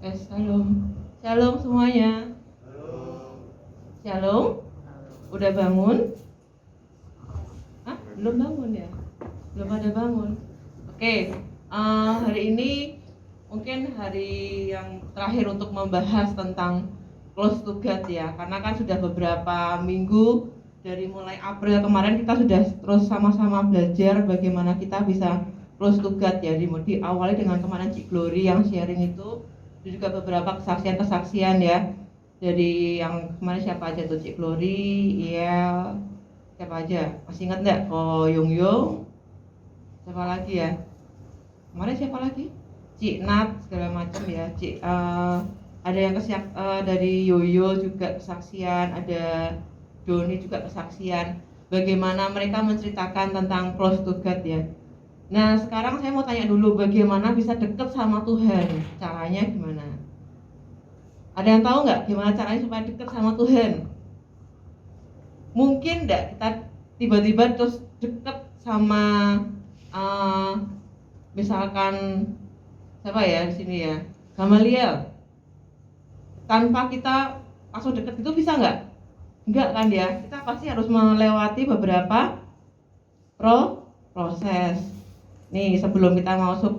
Shalom. Shalom semuanya. Shalom. Udah bangun? Hah? Belum bangun ya? Belum ada bangun. Oke, hari ini mungkin hari yang terakhir untuk membahas tentang close to God ya. Karena kan sudah beberapa minggu dari mulai April kemarin kita sudah terus sama-sama belajar bagaimana kita bisa close to God ya. Diawali dengan kemarin Cik Glory yang sharing itu, dan juga beberapa kesaksian-kesaksian ya. Dari yang kemarin siapa aja tuh, Cik Glory, iya, siapa aja? Masih ingat nggak? Oh, Yung Yung, siapa lagi ya? Kemarin siapa lagi? Cik Nat segala macam ya. Ada yang dari Yoyo juga kesaksian, ada Doni juga kesaksian. Bagaimana mereka menceritakan tentang close to God ya. Nah sekarang saya mau tanya dulu, bagaimana bisa dekat sama Tuhan? Caranya gimana? Ada yang tahu nggak gimana caranya supaya dekat sama Tuhan? Mungkin nggak kita tiba-tiba terus dekat sama misalkan siapa ya di sini ya, Gamaliel, tanpa kita langsung dekat itu bisa nggak? Enggak kan ya, kita pasti harus melewati beberapa proses. Nih sebelum kita masuk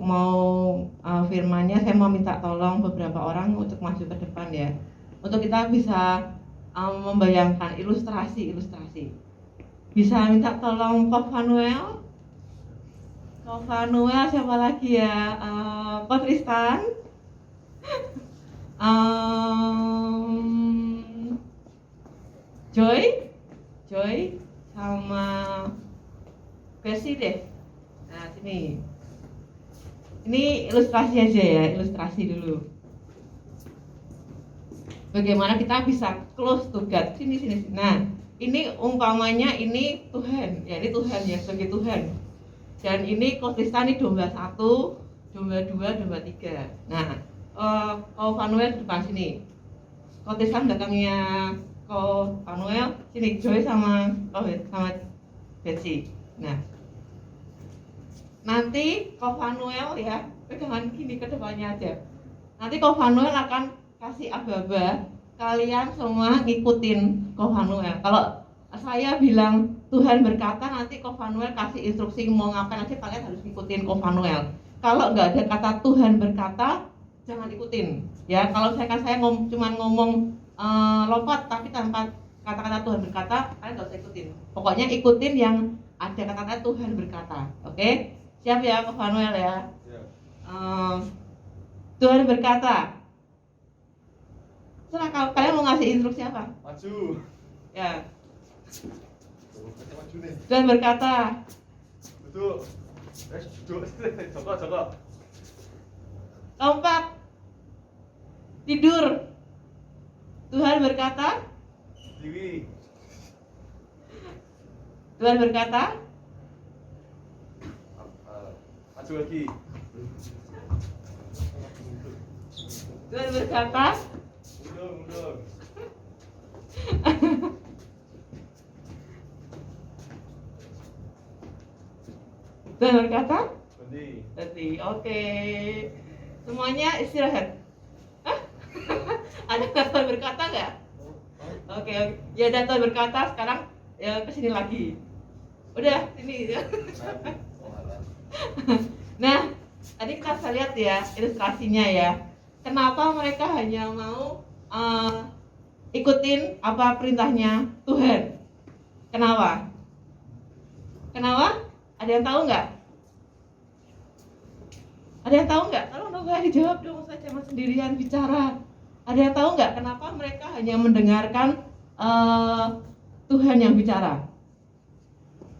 firmannya, saya mau minta tolong beberapa orang untuk maju ke depan ya, untuk kita bisa membayangkan ilustrasi. Bisa minta tolong Ko Vanuel, siapa lagi ya? Ko Tristan, Joy sama Besi deh. Nah sini, ini ilustrasi aja ya, ilustrasi dulu. Bagaimana kita bisa close to God? Sini. Nah, ini umpamanya ini Tuhan, ya ini Tuhan ya, sebagai Tuhan. Dan ini Kotista ini domba 1, domba 2, domba 3. Nah, Ko Vanuel depan sini, Kotista belakangnya Ko Vanuel, sini Joy sama Betsy. Nah, nanti Ko Vanuel ya, pegangan gini ke depannya aja. Nanti Ko Vanuel akan kasih aba-aba, kalian semua ngikutin Ko Vanuel. Kalau saya bilang Tuhan berkata, nanti Ko Vanuel kasih instruksi mau ngapain aja, kalian harus ngikutin Ko Vanuel. Kalau nggak ada kata Tuhan berkata, jangan ikutin. Ya, kalau saya cuma ngomong lompat tapi tanpa kata-kata Tuhan berkata, kalian nggak usah ikutin. Pokoknya ikutin yang ada kata-kata Tuhan berkata. Oke? Siap ya Ko Vanuel ya? Tuhan berkata. Setelah kalian mau ngasih instruksi apa? Maju. Ya. Maju nih. Tuhan berkata. Duduk. Duduk. Joko. Lompat. Tidur. Tuhan berkata. Diri. Tuhan berkata. Maju lagi. Tuhan berkata. Mundur. Tuhan berkata. Berhenti. Oke. Semuanya istirahat. Hah? Ada Tuhan berkata nggak? Oke. Ya ada Tuhan berkata. Sekarang ya kesini lagi. Udah sini. Nah, tadi kita bisa lihat ya ilustrasinya ya. Kenapa mereka hanya mau ikutin apa perintahnya Tuhan? Kenapa? Ada yang tahu nggak? Tolong dong dijawab dong, saya cuma sendirian bicara. Ada yang tahu nggak kenapa mereka hanya mendengarkan Tuhan yang bicara?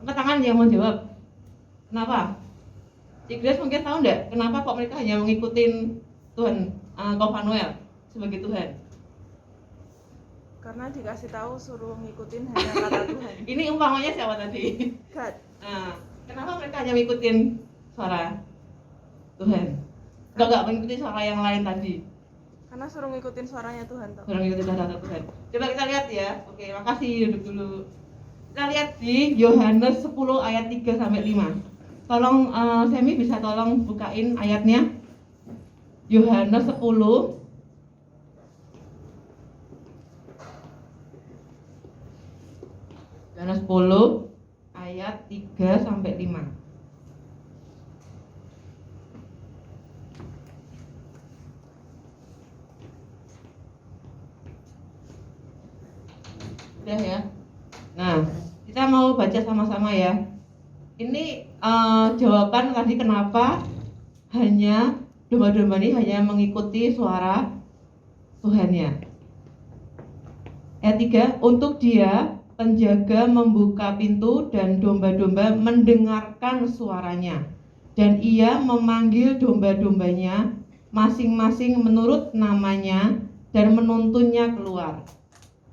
Angkat tangan yang mau jawab. Kenapa? Cik Grace mungkin tahu nggak kenapa kok mereka hanya mengikutin Tuhan, Ko Vanuel sebagai Tuhan? Karena dikasih tahu suruh ngikutin hanya kata Tuhan. Ini umpamanya siapa tadi? God. Nah, kenapa mereka hanya ngikutin suara Tuhan? Enggak mengikuti suara yang lain tadi. Karena suruh ngikutin suaranya Tuhan toh. Suruh ngikutin suara Tuhan. Coba kita lihat ya. Oke, makasih, duduk dulu. Kita lihat di Yohanes 10 ayat 3 sampai 5. Tolong Semi bisa tolong bukain ayatnya. Yohanes 10 Yohanes 10 ayat 3 sampai 5. Udah ya. Nah, kita mau baca sama-sama ya. Ini jawaban tadi kenapa hanya domba-domba ini hanya mengikuti suara Tuhannya. Ayat 3, untuk dia penjaga membuka pintu dan domba-domba mendengarkan suaranya. Dan ia memanggil domba-dombanya masing-masing menurut namanya dan menuntunnya keluar.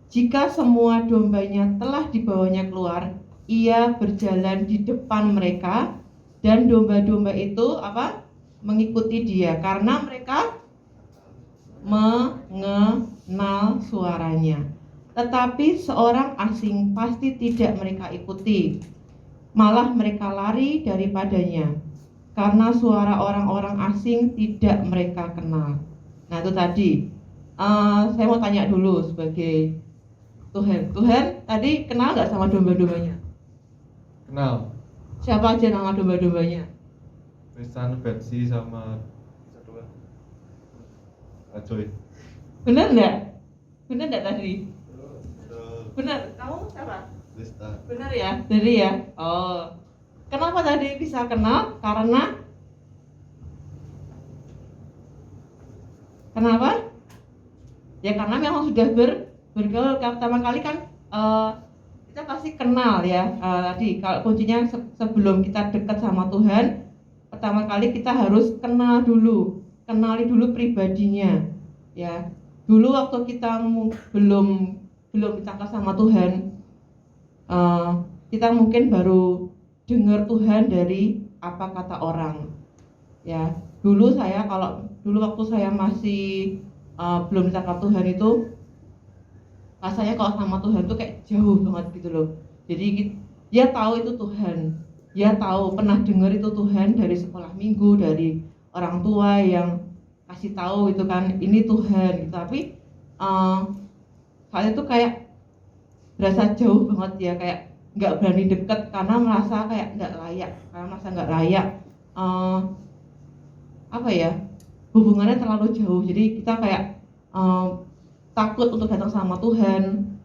Jika semua dombanya telah dibawanya keluar, ia berjalan di depan mereka dan domba-domba itu mengikuti dia karena mereka mengenal suaranya. Tetapi seorang asing pasti tidak mereka ikuti, malah mereka lari daripadanya karena suara orang-orang asing tidak mereka kenal. Nah itu tadi saya mau tanya dulu sebagai Tuhan tadi kenal nggak sama domba-dombanya? Kenal. Siapa aja nama domba-dombanya? Tristan, Betsy sama Satu. Ajoy. Benar nggak tadi? Betul. Benar. Kamu siapa? Tristan. Benar ya? Dari ya? Oh. Kenapa tadi bisa kenal? Kenapa? Ya karena memang sudah bergaul pertama kali kan kita pasti kenal ya. Tadi kalau kuncinya sebelum kita dekat sama Tuhan, pertama kali kita harus kenali dulu pribadinya ya. Dulu waktu kita belum ditangkap sama Tuhan, kita mungkin baru dengar Tuhan dari apa kata orang ya. Dulu waktu saya masih belum ditangkap Tuhan itu rasanya kalau sama Tuhan tuh kayak jauh banget gitu loh. Jadi dia tahu itu Tuhan, dia tahu pernah dengar itu Tuhan dari sekolah minggu, dari orang tua yang kasih tahu itu kan ini Tuhan gitu. Tapi saat itu kayak berasa jauh banget ya, kayak nggak berani deket karena merasa kayak nggak layak, hubungannya terlalu jauh. Jadi kita kayak takut untuk datang sama Tuhan,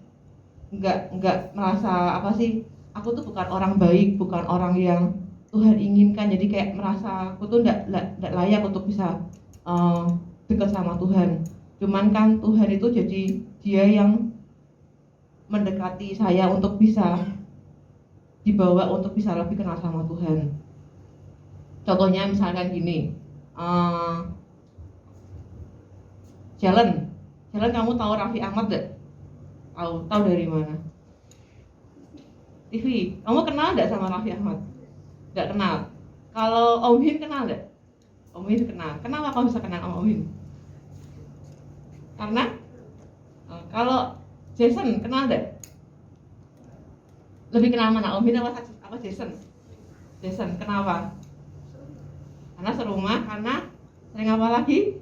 nggak merasa aku tuh bukan orang baik, bukan orang yang Tuhan inginkan. Jadi kayak merasa aku tuh nggak layak untuk bisa dekat sama Tuhan. Cuman kan Tuhan itu jadi dia yang mendekati saya untuk bisa dibawa untuk bisa lebih kenal sama Tuhan. Contohnya misalkan gini, Jalan kamu tahu Raffi Ahmad gak? Tahu dari mana? TV. Kamu kenal gak sama Raffi Ahmad? Gak kenal. Kalau Om Hin kenal gak? Om Hin kenal. Kenapa kamu bisa kenal sama Om Hin? Karena kalau Jason kenal gak? Lebih kenal mana? Om Hin apa Jason? Jason. Kenapa? Karena serumah. Karena sering apa lagi?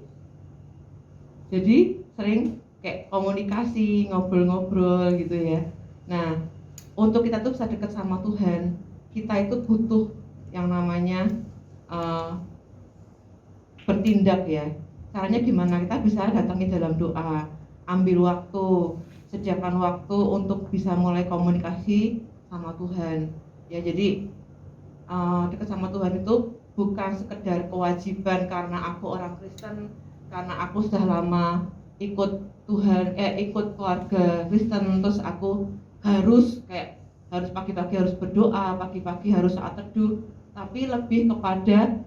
Jadi sering kayak komunikasi, ngobrol-ngobrol gitu ya. Nah, untuk kita tuh bisa dekat sama Tuhan, kita itu butuh yang namanya bertindak ya. Caranya gimana? Kita bisa datangi dalam doa, ambil waktu, sediakan waktu untuk bisa mulai komunikasi sama Tuhan. Ya, jadi dekat sama Tuhan itu bukan sekedar kewajiban karena aku orang Kristen, karena aku sudah lama ikut keluarga Kristen, terus aku harus pagi-pagi harus berdoa, pagi-pagi harus saat teduh. Tapi lebih kepada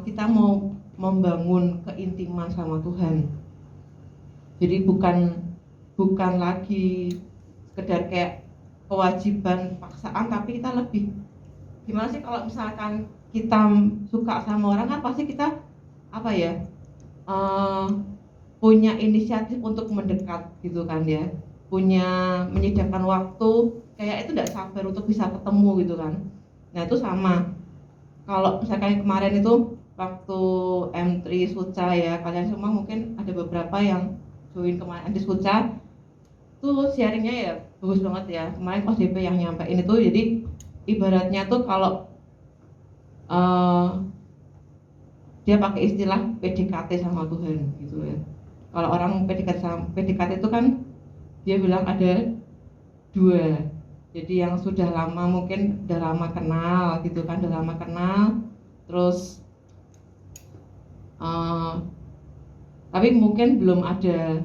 kita mau membangun keintiman sama Tuhan. Jadi bukan lagi sekedar kayak kewajiban paksaan, tapi kita lebih gimana sih kalau misalkan kita suka sama orang kan pasti kita punya inisiatif untuk mendekat gitu kan ya, punya menyediakan waktu, kayak itu tidak sabar untuk bisa ketemu gitu kan. Nah itu sama kalau misalkan kemarin itu waktu M3 Suca ya, kalian semua mungkin ada beberapa yang join kemarin di Suca tuh sharingnya ya bagus banget ya. Kemarin Coach DP yang nyampein itu, jadi ibaratnya tuh kalau dia pakai istilah PDKT sama Tuhan gitu ya. Kalau orang PDKT itu kan dia bilang ada dua. Jadi yang sudah lama, mungkin udah lama kenal gitu kan, udah lama kenal, terus tapi mungkin belum ada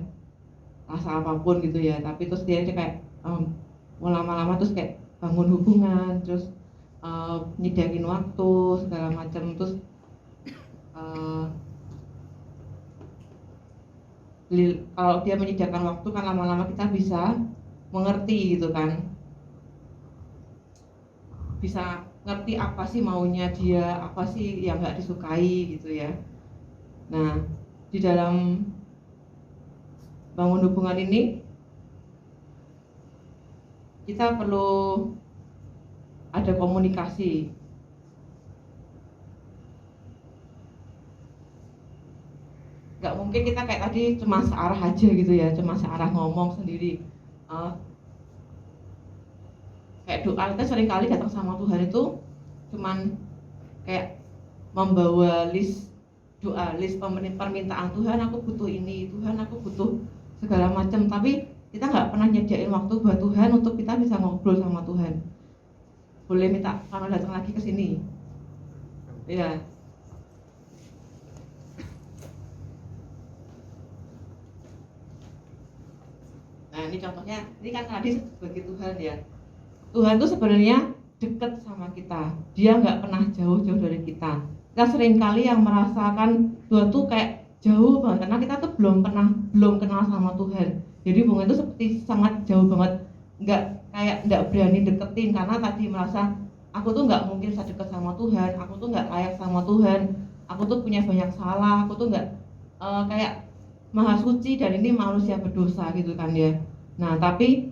rasa apapun gitu ya. Tapi terus dia kayak mau lama-lama terus kayak bangun hubungan, terus nyediain waktu segala macam, terus kalau dia menyediakan waktu kan lama-lama kita bisa mengerti gitu kan, bisa ngerti apa sih maunya dia, apa sih yang nggak disukai gitu ya. Nah, di dalam bangun hubungan ini kita perlu ada komunikasi. Nggak mungkin kita kayak tadi cuma searah aja gitu ya, cuma searah ngomong sendiri. Kayak doa kita seringkali datang sama Tuhan itu cuman kayak membawa list doa, list permintaan Tuhan, aku butuh ini, Tuhan aku butuh segala macam, tapi kita nggak pernah nyediain waktu buat Tuhan untuk kita bisa ngobrol sama Tuhan. Boleh minta kalau datang lagi ke sini ya. Nah ini contohnya, ini kan tadi sebagai Tuhan ya. Tuhan tuh sebenarnya dekat sama kita, dia nggak pernah jauh-jauh dari kita. Kita seringkali yang merasakan Tuhan tuh kayak jauh banget, karena kita tuh belum kenal sama Tuhan. Jadi hubungan itu seperti sangat jauh banget, nggak berani deketin, karena tadi merasa aku tuh nggak mungkin bisa deket sama Tuhan, aku tuh nggak layak sama Tuhan, aku tuh punya banyak salah, aku tuh nggak kayak maha suci dan ini manusia berdosa gitu kan ya. Nah tapi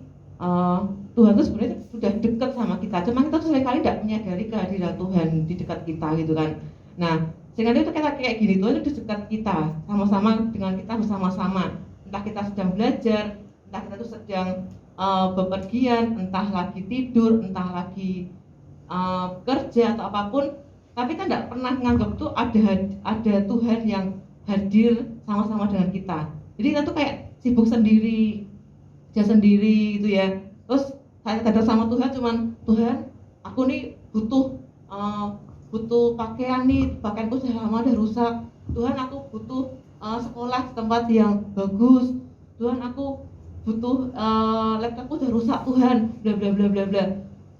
Tuhan tuh sebenarnya sudah dekat sama kita, cuma kita tuh seringkali tidak menyadari kehadiran Tuhan di dekat kita gitu kan. Nah sehingga itu kita kayak gini, Tuhan itu di dekat kita, sama-sama dengan kita bersama-sama. Entah kita sedang belajar, entah kita tuh sedang bepergian, entah lagi tidur, entah lagi kerja atau apapun, tapi kita tidak pernah menganggap tuh ada Tuhan yang hadir sama-sama dengan kita. Jadi kita tuh kayak sibuk sendiri, kerja sendiri gitu ya. Terus saya datang sama Tuhan cuman, Tuhan aku nih butuh pakaian nih, pakaianku sudah lama udah rusak. Tuhan aku butuh sekolah di tempat yang bagus. Tuhan aku butuh laptopku udah rusak Tuhan, bla bla bla bla bla.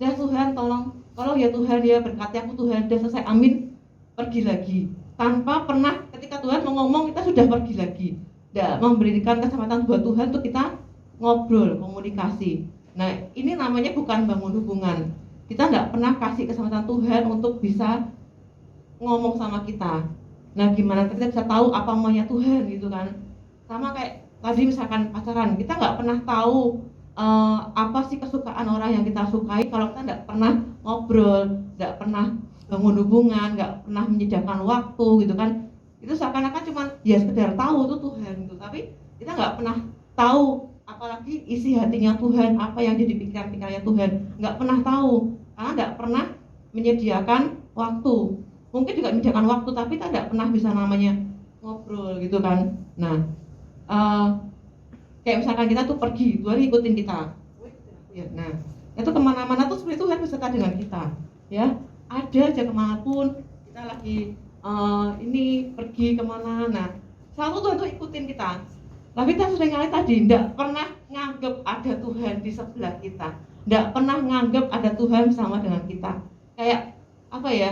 Ya Tuhan tolong ya Tuhan ya, berkati aku Tuhan. Dan selesai amin, pergi lagi. Tanpa pernah ketika Tuhan mau ngomong kita sudah pergi lagi. Tidak memberikan kesempatan buat Tuhan untuk kita ngobrol, komunikasi. Nah ini namanya bukan bangun hubungan. Kita tidak pernah kasih kesempatan Tuhan untuk bisa ngomong sama kita. Nah gimana kita bisa tahu apa maunya Tuhan gitu kan. Sama kayak tadi misalkan pacaran, kita nggak pernah tahu apa sih kesukaan orang yang kita sukai kalau kita tidak pernah ngobrol, tidak pernah bangun hubungan, nggak pernah menyediakan waktu gitu kan. Itu seakan-akan cuma ya sekedar tahu itu Tuhan gitu, tapi kita nggak pernah tahu apalagi isi hatinya Tuhan, apa yang jadi pikiran-pikirannya Tuhan, nggak pernah tahu karena nggak pernah menyediakan waktu. Mungkin juga menyediakan waktu tapi kita nggak pernah bisa namanya ngobrol gitu kan. Nah kayak misalkan kita tuh pergi, Tuhan ikutin kita ya, nah itu kemana-mana tuh sebenarnya Tuhan beserta dengan kita ya. Ada aja kemanapun kita lagi ini pergi kemana, nah selalu Tuhan tuh ikutin kita. Tapi kita seringkali tadi tidak pernah nganggap ada Tuhan di sebelah kita, tidak pernah nganggap ada Tuhan bersama dengan kita. Kayak apa ya,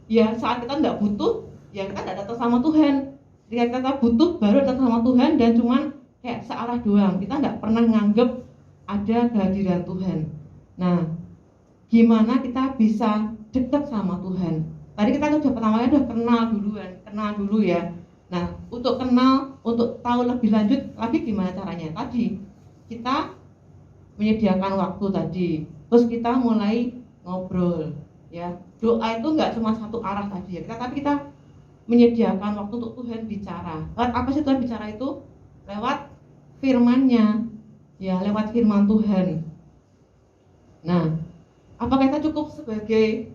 ya saat kita tidak butuh ya kita tidak datang sama Tuhan, ketika kita butuh baru datang sama Tuhan, dan cuman kayak searah doang, kita tidak pernah nganggap ada kehadiran Tuhan. Nah gimana kita bisa dekat sama Tuhan? Tadi kita udah pertamanya udah kenal dulu ya. Nah untuk kenal, untuk tahu lebih lanjut lagi gimana caranya? Tadi kita menyediakan waktu tadi, terus kita mulai ngobrol ya. Doa itu nggak cuma satu arah tadi ya, tapi kita menyediakan waktu untuk Tuhan bicara. Lewat apa sih Tuhan bicara itu? Lewat firman-Nya. ya lewat firman Tuhan. Nah, apakah kita cukup sebagai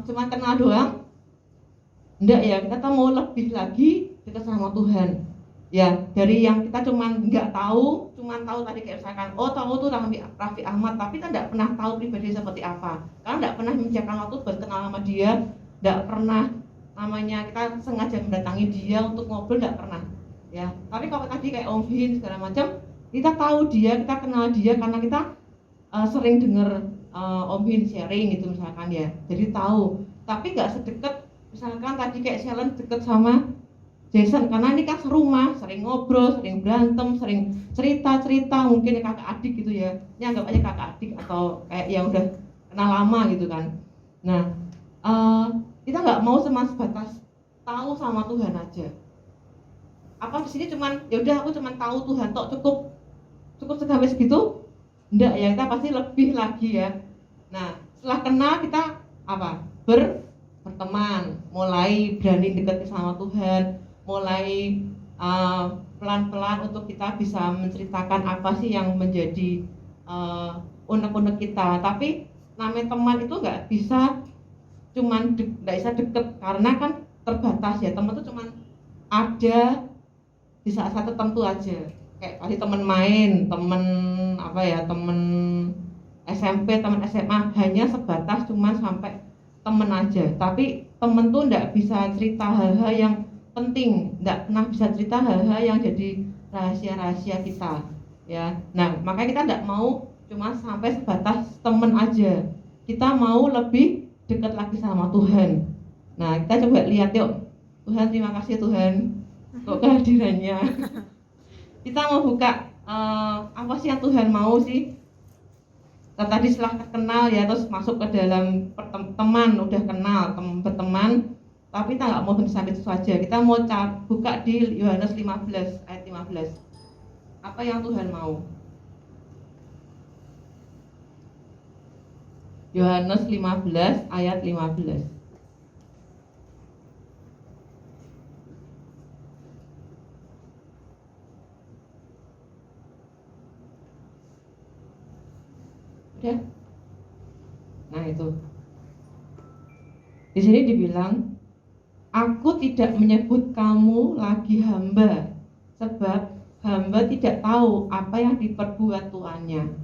cuma kenal doang? Enggak ya, kita mau lebih lagi dekat sama Tuhan. Ya, dari yang kita cuman cuman tahu tadi kayak misalkan, oh tahu tuh Raffi Ahmad, tapi kan enggak pernah tahu pribadi seperti apa. Karena enggak pernah menyediakan waktu buat kenal sama dia, enggak pernah namanya kita sengaja mendatangi dia untuk ngobrol, enggak pernah. Ya, tapi kalau tadi kayak Om Vin segala macam, kita tahu dia, kita kenal dia karena kita sering dengar Om Vin sharing gitu misalkan ya. Jadi tahu, tapi enggak sedekat misalkan tadi kayak Shellen deket sama Jason, karena ini kan serumah, sering ngobrol, sering berantem, sering cerita-cerita, mungkin kakak adik gitu ya. Ini anggap aja kakak adik atau kayak yang udah kenal lama gitu kan. Nah, kita nggak mau cuma sebatas tahu sama Tuhan aja. Apa di sini cuman ya udah aku cuman tahu Tuhan tok, cukup sampai segitu? Enggak ya, kita pasti lebih lagi ya. Nah, setelah kenal kita apa? Berteman, mulai berani dekat sama Tuhan, mulai pelan-pelan untuk kita bisa menceritakan apa sih yang menjadi unek-unek kita. Tapi namanya teman itu nggak bisa nggak bisa deket karena kan terbatas ya. Teman itu cuman ada di saat-saat tertentu aja. Kayak tadi teman main, teman apa ya, teman SMP, teman SMA hanya sebatas cuman sampai temen aja. Tapi temen tuh nggak bisa cerita hal-hal yang penting, nggak pernah bisa cerita hal-hal yang jadi rahasia-rahasia kita ya. Nah, makanya kita nggak mau cuma sampai sebatas temen aja, kita mau lebih dekat lagi sama Tuhan. Nah, kita coba lihat yuk. Tuhan, terima kasih Tuhan untuk kehadirannya. Kita mau buka apa sih yang Tuhan mau sih. Tadi setelah kenal ya, terus masuk ke dalam teman, udah kenal, berteman, tapi kita nggak mau sampai itu saja. Kita mau buka di Yohanes 15 ayat 15. Apa yang Tuhan mau? Yohanes 15 ayat 15. Udah. Nah itu. Di sini dibilang, aku tidak menyebut kamu lagi hamba, sebab hamba tidak tahu apa yang diperbuat tuannya.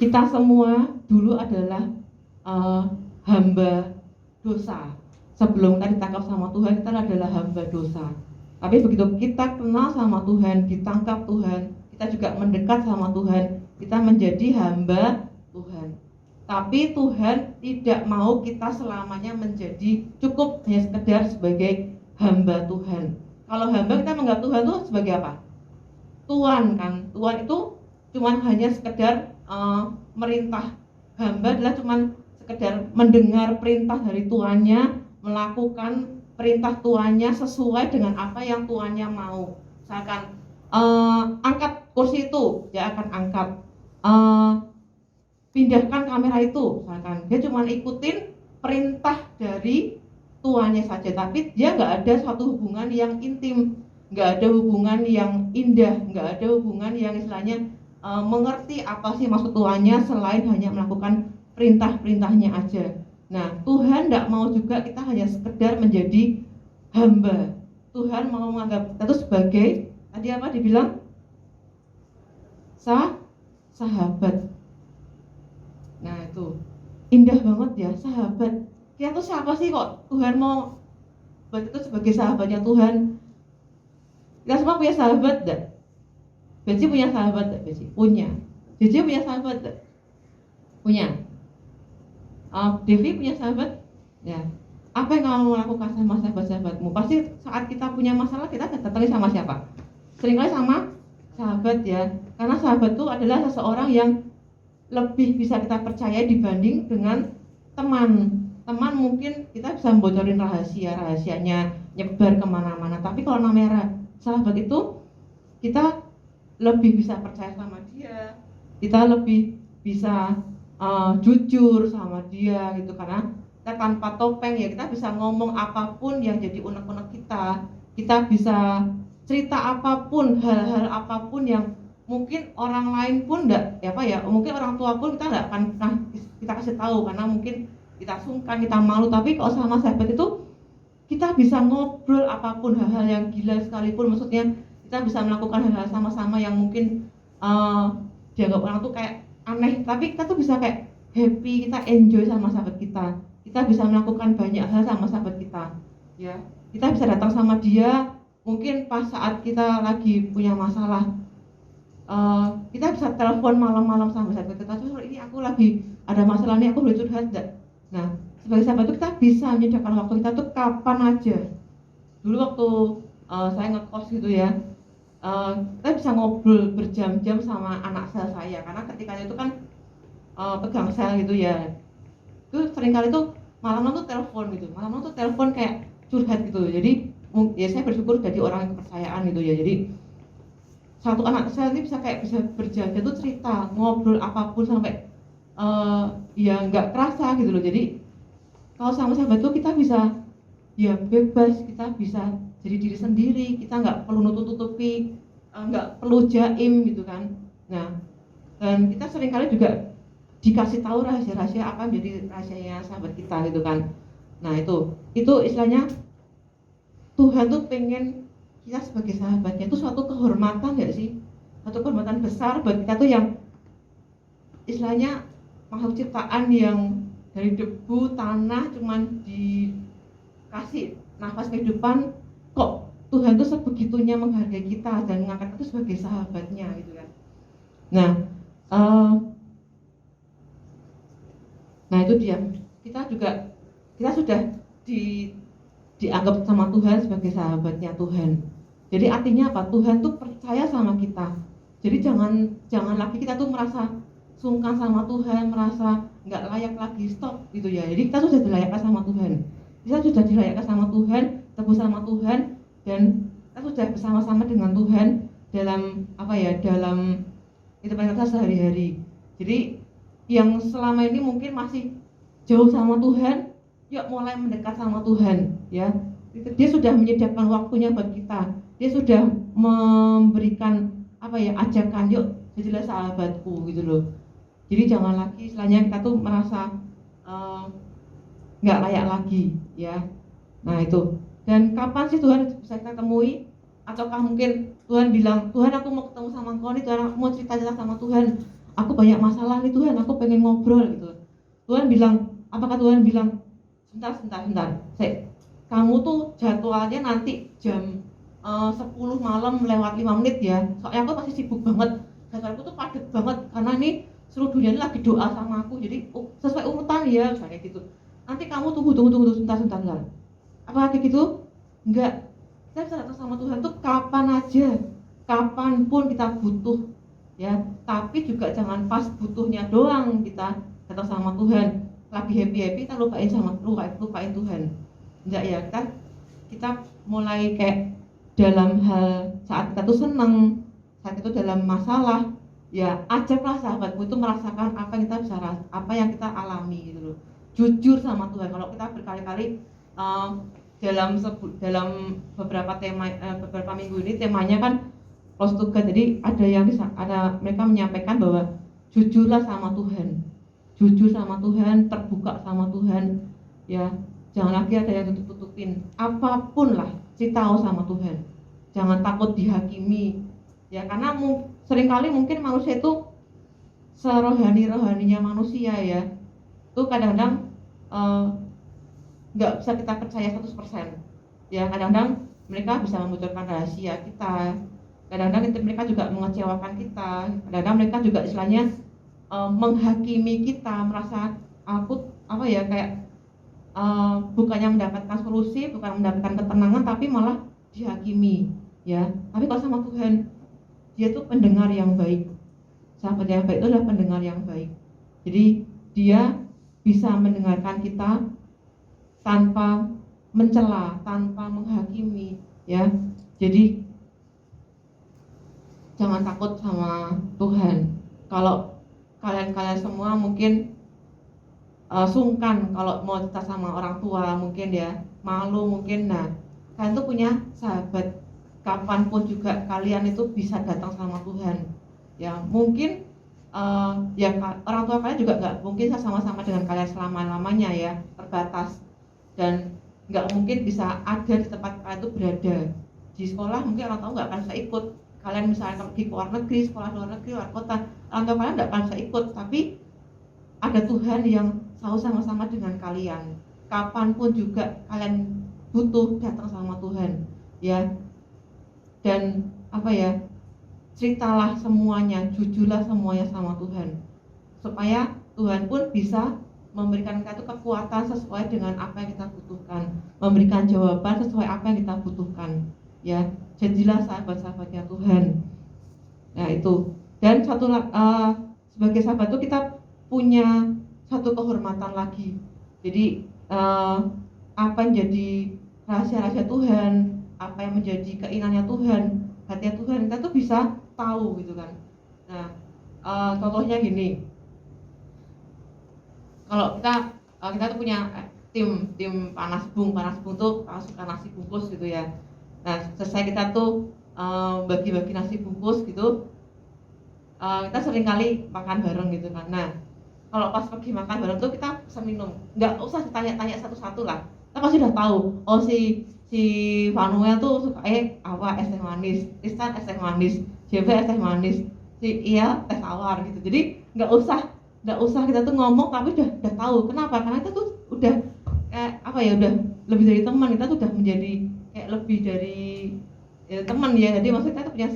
Kita semua dulu adalah hamba dosa. Sebelum kita ditangkap sama Tuhan, kita adalah hamba dosa. Tapi begitu kita kenal sama Tuhan, ditangkap Tuhan, kita juga mendekat sama Tuhan, kita menjadi hamba Tuhan. Tapi Tuhan tidak mau kita selamanya menjadi cukup hanya sekedar sebagai hamba Tuhan. Kalau hamba, kita menganggap Tuhan itu sebagai apa? Tuan kan. Tuan itu cuma hanya sekedar merintah. Hamba adalah cuma sekedar mendengar perintah dari tuannya, melakukan perintah tuannya sesuai dengan apa yang tuannya mau. Misalkan angkat kursi itu, dia akan angkat. Pindahkan kamera itu, misalkan dia cuma ikutin perintah dari tuannya saja, tapi dia nggak ada suatu hubungan yang intim, nggak ada hubungan yang indah, nggak ada hubungan yang istilahnya mengerti apa sih maksud tuannya selain hanya melakukan perintah-perintahnya aja. Nah, Tuhan nggak mau juga kita hanya sekedar menjadi hamba. Tuhan mau menganggap kita itu sebagai, tadi apa dibilang? Sahabat. Nah itu indah banget ya, sahabat. Kita tuh siapa sih kok Tuhan mau buat itu sebagai sahabatnya Tuhan? Kita semua punya sahabat enggak? Beci punya sahabat enggak? Beci punya. Jeje punya sahabat enggak? Punya. Devi punya sahabat? Ya. Apa yang kamu lakukan sama sahabat-sahabatmu? Pasti saat kita punya masalah, kita datangi sama siapa? Seringkali sama sahabat ya. Karena sahabat itu adalah seseorang yang lebih bisa kita percaya dibanding dengan teman. Teman mungkin kita bisa membocorin rahasianya, nyebar kemana-mana. Tapi kalau namanya sahabat itu, kita lebih bisa percaya sama dia, kita lebih bisa jujur sama dia gitu. Karena kita tanpa topeng ya, kita bisa ngomong apapun yang jadi unek-unek kita bisa cerita apapun, hal-hal apapun yang mungkin orang lain pun mungkin orang tua pun kita nggak akan pernah kita kasih tahu karena mungkin kita sungkan, kita malu. Tapi kalau sama sahabat itu kita bisa ngobrol apapun, hal-hal yang gila sekalipun, maksudnya kita bisa melakukan hal-hal sama-sama yang mungkin dianggap orang tuh kayak aneh, tapi kita tuh bisa kayak happy, kita enjoy sama sahabat kita bisa melakukan banyak hal sama sahabat kita, ya. Kita bisa datang sama dia mungkin pas saat kita lagi punya masalah, kita bisa telepon malam-malam sama sahabat kita, ini aku lagi ada masalah nih, aku boleh curhat enggak? Nah, sebagai sahabat itu kita bisa menyediakan waktu kita tuh kapan aja. Dulu waktu saya ngekos gitu ya, kita bisa ngobrol berjam-jam sama anak saya karena ketika itu kan pegang sel gitu ya, itu seringkali tuh malam-malam tuh telepon kayak curhat gitu. Jadi ya saya bersyukur jadi orang yang kepercayaan gitu ya. Jadi satu anak saya ini bisa berjam-jam tuh cerita, ngobrol apapun sampai ya nggak kerasa gitu loh. Jadi kalau sama sahabat tuh kita bisa ya bebas, kita bisa jadi diri sendiri, kita nggak perlu nutup-tutupi, nggak perlu jaim gitu kan. Nah, dan kita seringkali juga dikasih tahu rahasia-rahasia apa menjadi rahasianya sahabat kita gitu kan. Nah itu istilahnya Tuhan tuh pengen kita sebagai sahabatnya itu suatu kehormatan nggak sih? Suatu kehormatan besar buat kita tuh yang istilahnya makhluk ciptaan yang dari debu tanah cuman dikasih nafas kehidupan, kok Tuhan tuh sebegitunya menghargai kita dan mengangkat itu sebagai sahabatnya gitu kan. Nah itu dia, kita sudah dianggap sama Tuhan sebagai sahabatnya Tuhan. Jadi artinya apa? Tuhan tuh percaya sama kita. Jadi jangan lagi kita tuh merasa sungkan sama Tuhan, merasa nggak layak lagi, stop gitu ya. Jadi kita sudah dilayakkan sama Tuhan. Kita sudah dilayakkan sama Tuhan, tebus sama Tuhan, dan kita sudah bersama-sama dengan Tuhan dalam dalam kehidupan kita sehari-hari. Jadi yang selama ini mungkin masih jauh sama Tuhan, yuk mulai mendekat sama Tuhan ya. Dia sudah menyediakan waktunya buat kita. Dia sudah memberikan ajakan, yuk jadilah sahabatku gitu loh. Jadi jangan lagi istilahnya kita tuh merasa nggak layak lagi ya. Nah itu. Dan kapan sih Tuhan bisa kita temui? Ataukah mungkin Tuhan bilang, Tuhan aku mau ketemu sama engkau nih, Tuhan aku mau cerita sama Tuhan, aku banyak masalah nih Tuhan, aku pengen ngobrol gitu. Apakah Tuhan bilang, sebentar, kamu tuh jadwalnya nanti jam 10 malam lewat 5 menit ya, soalnya aku masih sibuk banget, jadwalku tuh padat banget, karena nih seluruh dunia ini lagi doa sama aku, jadi sesuai urutan ya, misalnya gitu. Nanti kamu tunggu, sebentar. Apakah kayak gitu? Enggak. Kita bisa datang sama Tuhan tuh kapan aja, kapanpun kita butuh ya. Tapi juga jangan pas butuhnya doang kita datang sama Tuhan, lagi happy kita lupain Tuhan. Enggak ya, kita mulai kayak dalam hal saat kita tuh seneng, saat itu dalam masalah ya, ajaklah sahabatmu itu merasakan apa yang kita alami gitu loh. Jujur sama Tuhan. Kalau kita berkali-kali dalam beberapa minggu ini temanya kan close to God. Jadi mereka menyampaikan bahwa jujurlah sama Tuhan, jujur sama Tuhan, terbuka sama Tuhan ya. Jangan lagi ada yang tutup-tutupin, apapun lah cerita sama Tuhan. Jangan takut dihakimi ya, karena seringkali mungkin manusia itu serohaninya manusia ya, itu kadang-kadang nggak bisa kita percaya 100% ya. Kadang-kadang mereka bisa membocorkan rahasia kita, kadang-kadang mereka juga mengecewakan kita, kadang-kadang mereka juga istilahnya menghakimi kita, merasa bukannya mendapatkan solusi, bukan mendapatkan ketenangan, tapi malah dihakimi ya. Tapi kalau sama Tuhan, dia tuh pendengar yang baik. Sahabat yang baik itu adalah pendengar yang baik. Jadi dia bisa mendengarkan kita tanpa mencela, tanpa menghakimi ya. Jadi jangan takut sama Tuhan. Kalau kalian semua mungkin sungkan kalau mau cerita sama orang tua, mungkin ya malu mungkin. Nah, kalian tuh punya sahabat, kapanpun juga kalian itu bisa datang sama Tuhan. Ya mungkin ya orang tua kalian juga nggak mungkin sama-sama dengan kalian selama-lamanya ya, terbatas, dan nggak mungkin bisa ada di tempat kalian itu berada. Di sekolah mungkin orang tua nggak akan bisa ikut kalian, misalnya pergi ke luar negeri, sekolah luar negeri, luar kota, orang tua kalian nggak akan bisa ikut, tapi ada Tuhan yang selalu sama-sama dengan kalian. Kapanpun juga kalian butuh, datang sama Tuhan ya. Dan apa ya, ceritalah semuanya, jujurlah semuanya sama Tuhan, supaya Tuhan pun bisa memberikan kita itu kekuatan sesuai dengan apa yang kita butuhkan, memberikan jawaban sesuai apa yang kita butuhkan ya. Jadilah sahabat-sahabatnya Tuhan. Nah itu. Dan sebagai sahabat itu kita punya satu kehormatan lagi. Jadi apa yang jadi rahasia-rahasia Tuhan, apa yang menjadi keinginannya Tuhan, hatinya Tuhan, kita tuh bisa tahu gitu kan. Nah contohnya gini, kalau kita tuh punya tim panas bung tuh suka nasi bungkus gitu ya. Nah selesai kita tuh bagi-bagi nasi bungkus gitu, kita sering kali makan bareng gitu kan. Nah kalau pas pergi makan bareng tuh kita bisa minum, nggak usah ditanya-tanya satu-satu lah, kita pasti udah tahu. Oh si Vanuel tuh suka apa, es teh manis, Tristan es teh manis, JB es teh manis, si Iya teh tawar gitu. Jadi nggak usah kita tuh ngomong, tapi udah tahu. Kenapa? Karena kita tuh udah apa ya, udah lebih dari teman, kita tuh udah menjadi kayak lebih dari teman ya. Jadi maksudnya kita tuh udah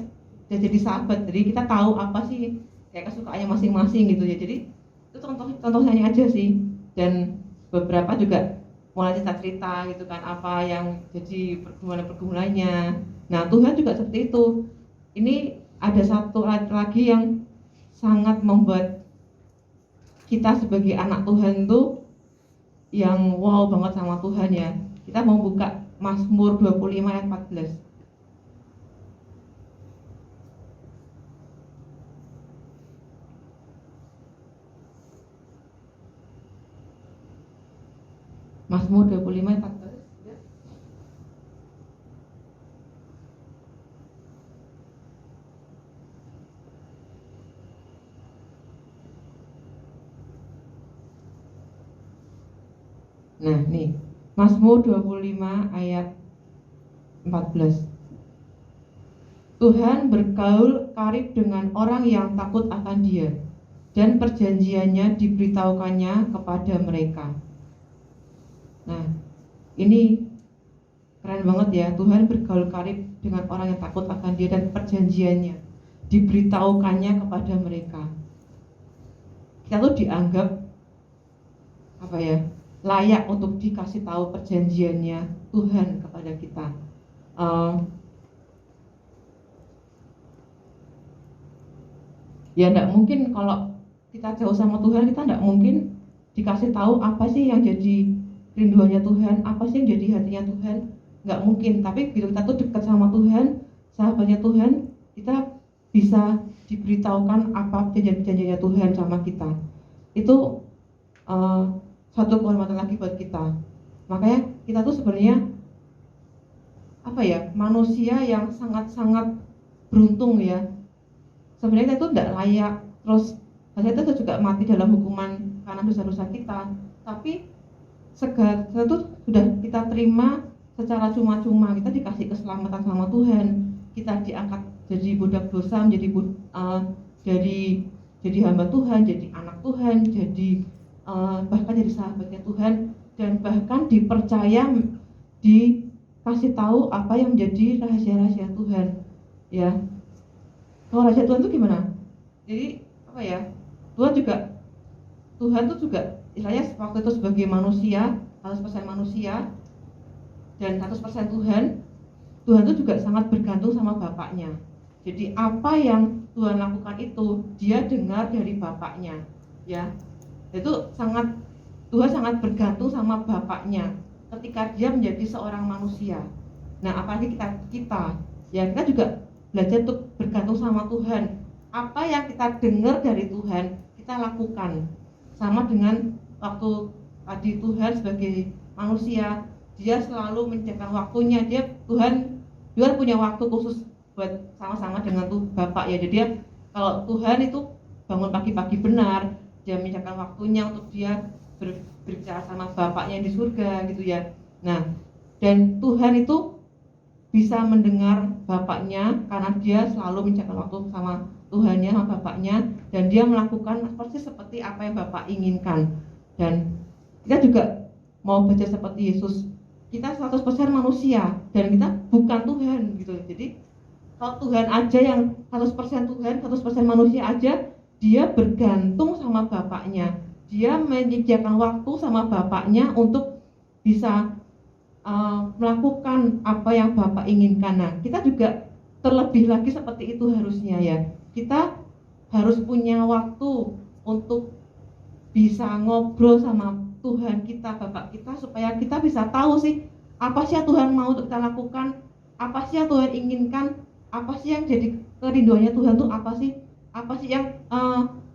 jadi sahabat, jadi kita tahu apa sih kayak kesukaannya masing-masing gitu ya. Jadi itu contohnya aja sih. Dan beberapa juga mulai cerita gitu kan, apa yang jadi pergumulannya. Nah Tuhan juga seperti itu. Ini ada satu lagi yang sangat membuat kita sebagai anak Tuhan tuh yang wow banget sama Tuhan ya. Kita mau buka Mazmur 25 ayat 14. Mazmur 25 ayat 14. Nah nih, Mazmur 25 ayat 14. Tuhan bergaul karib dengan orang yang takut akan Dia, dan perjanjiannya diberitahukannya kepada mereka. Nah, ini keren banget ya. Tuhan bergaul karib dengan orang yang takut akan Dia, dan perjanjiannya diberitahukannya kepada mereka. Kita tuh dianggap apa ya, layak untuk dikasih tahu perjanjiannya Tuhan kepada kita. Ya enggak mungkin kalau kita jauh sama Tuhan, kita enggak mungkin dikasih tahu apa sih yang jadi rinduannya Tuhan, apa sih yang jadi hatinya Tuhan, nggak mungkin. Tapi begitu kita tuh dekat sama Tuhan, sahabatnya Tuhan, kita bisa diberitahukan apa janji-janjinya Tuhan sama kita. Itu satu kehormatan lagi buat kita. Makanya kita tuh sebenarnya apa ya, manusia yang sangat-sangat beruntung ya. Sebenarnya kita tuh tidak layak, terus kita tuh juga mati dalam hukuman karena dosa-dosa kita. Tapi segala itu sudah kita terima secara cuma-cuma. Kita dikasih keselamatan sama Tuhan, kita diangkat jadi budak dosa, jadi hamba Tuhan, jadi anak Tuhan, jadi bahkan jadi sahabatnya Tuhan, dan bahkan dipercaya, dikasih tahu apa yang menjadi rahasia-rahasia Tuhan ya. Kalau rahasia Tuhan itu gimana? Jadi apa ya, Tuhan tuh juga istilahnya waktu itu sebagai manusia, 100% manusia dan 100% Tuhan itu juga sangat bergantung sama Bapaknya. Jadi apa yang Tuhan lakukan itu dia dengar dari Bapaknya ya. Itu Tuhan sangat bergantung sama Bapaknya ketika dia menjadi seorang manusia. Nah apalagi kita ya, kita juga belajar untuk bergantung sama Tuhan. Apa yang kita dengar dari Tuhan kita lakukan. Sama dengan waktu tadi Tuhan sebagai manusia, dia selalu menyediakan waktunya. Tuhan punya waktu khusus buat sama-sama dengan Bapak ya. Jadi dia Kalau Tuhan itu bangun pagi-pagi benar, dia menyediakan waktunya untuk dia berbicara sama Bapaknya yang di surga gitu ya. Nah, dan Tuhan itu bisa mendengar Bapaknya karena dia selalu menyediakan waktu sama Tuhannya, sama Bapaknya, dan dia melakukan persis seperti apa yang Bapak inginkan. Dan kita juga mau baca seperti Yesus, kita 100% manusia dan kita bukan Tuhan gitu. Jadi kalau Tuhan aja yang 100% Tuhan, 100% manusia aja, dia bergantung sama Bapaknya. Dia menyediakan waktu sama Bapaknya untuk bisa melakukan apa yang Bapak inginkan. Nah, kita juga terlebih lagi seperti itu harusnya ya. Kita harus punya waktu untuk bisa ngobrol sama Tuhan kita, Bapak kita, supaya kita bisa tahu sih apa sih yang Tuhan mau untuk kita lakukan, apa sih yang Tuhan inginkan, apa sih yang jadi kerinduannya Tuhan tuh apa sih yang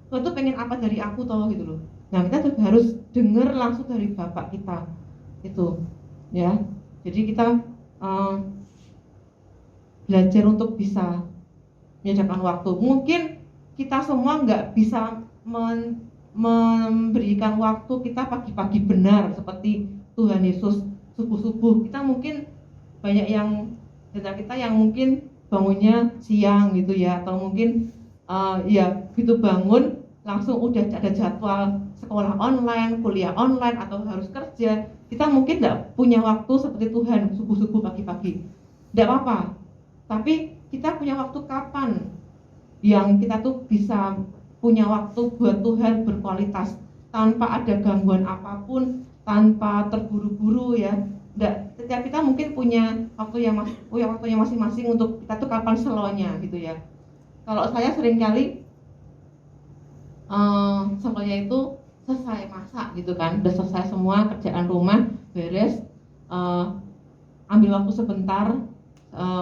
Tuhan tuh pengen apa dari aku toh gitu loh. Nah, kita juga harus dengar langsung dari Bapak kita itu ya. Jadi kita belajar untuk bisa menyediakan waktu. Mungkin kita semua nggak bisa memberikan waktu kita pagi-pagi benar seperti Tuhan Yesus subuh-subuh. Kita mungkin banyak yang dari kita yang mungkin bangunnya siang gitu ya, atau mungkin ya begitu bangun langsung udah ada jadwal sekolah online, kuliah online, atau harus kerja. Kita mungkin tidak punya waktu seperti Tuhan subuh-subuh pagi-pagi. Tidak apa-apa. Tapi kita punya waktu kapan yang kita tuh bisa punya waktu buat Tuhan berkualitas tanpa ada gangguan apapun, tanpa terburu-buru ya. Setiap kita mungkin punya waktunya masing-masing untuk kita tuh kapan slownya gitu ya. Kalau saya seringkali slownya itu selesai masak gitu kan, udah selesai semua kerjaan rumah beres, ambil waktu sebentar